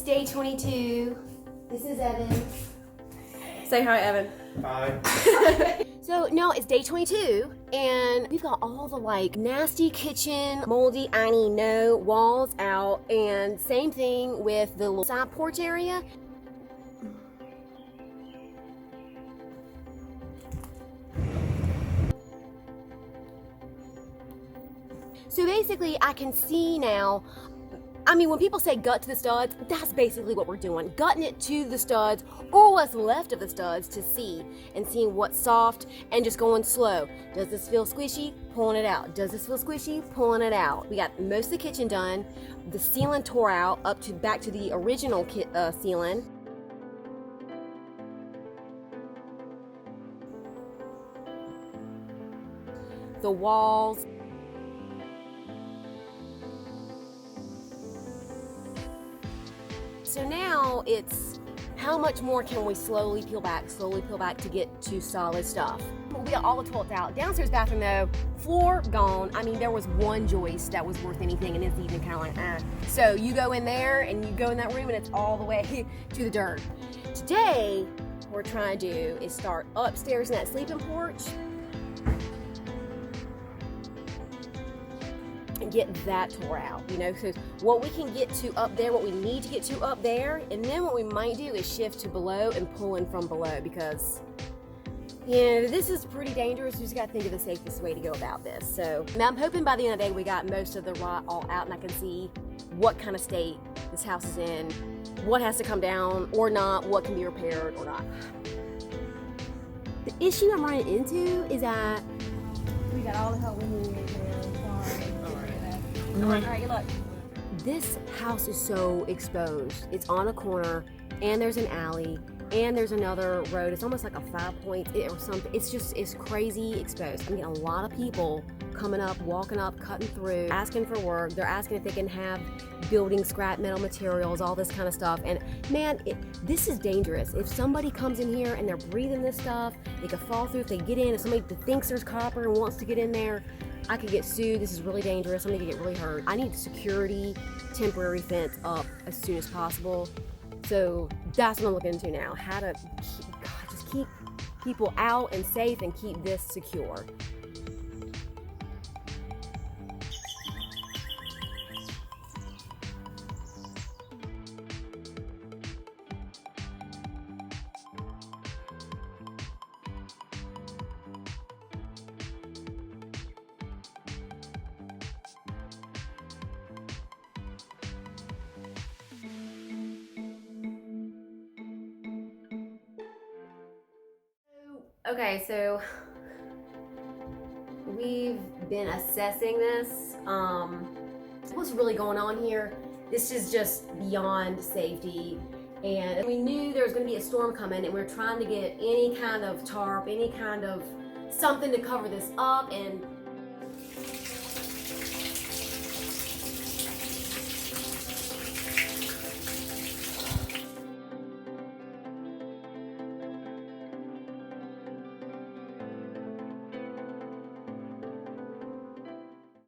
day 22. This is Evan. Say hi, Evan. Hi. So no, it's day 22, and we've got all the like nasty kitchen, moldy, no walls out, and same thing with the little side porch area. So basically, I can see now. I mean, when people say gut to the studs, that's basically what we're doing. Gutting it to the studs, or what's left of the studs, to see, and seeing what's soft, and just going slow. Does this feel squishy? Pulling it out. Does this feel squishy? Pulling it out. We got most of the kitchen done. The ceiling tore out back to the original ceiling. The walls. So now it's how much more can we slowly peel back to get to solid stuff. We got all the toilets out. Downstairs bathroom though, floor gone. I mean, there was one joist that was worth anything, and it's even kind of like, So you go in there and you go in that room and it's all the way to the dirt. Today, what we're trying to do is start upstairs in that sleeping porch and get that tore out, you know, because what we can get to up there, what we need to get to up there, and then what we might do is shift to below and pull in from below, because, you know, this is pretty dangerous. We just got to think of the safest way to go about this. So now I'm hoping by the end of the day we got most of the rot all out, and I can see what kind of state this house is in, what has to come down or not, what can be repaired or not. The issue I'm running into is that we got all the help we need. All right, good luck. This house is so exposed. It's on a corner, and there's an alley, and there's another road. It's almost like a 5-point or something. It's crazy exposed. I'm getting a lot of people coming up, walking up, cutting through, asking for work. They're asking if they can have building scrap metal materials, all this kind of stuff. And man, this is dangerous. If somebody comes in here and they're breathing this stuff, they could fall through if they get in. If somebody thinks there's copper and wants to get in there, I could get sued. This is really dangerous. Somebody could get really hurt. I need security, temporary fence up as soon as possible. So that's what I'm looking into now. How to just keep people out and safe and keep this secure. Okay, so we've been assessing this. What's really going on here? This is just beyond safety. And we knew there was going to be a storm coming, and we were trying to get any kind of tarp, any kind of something to cover this up. And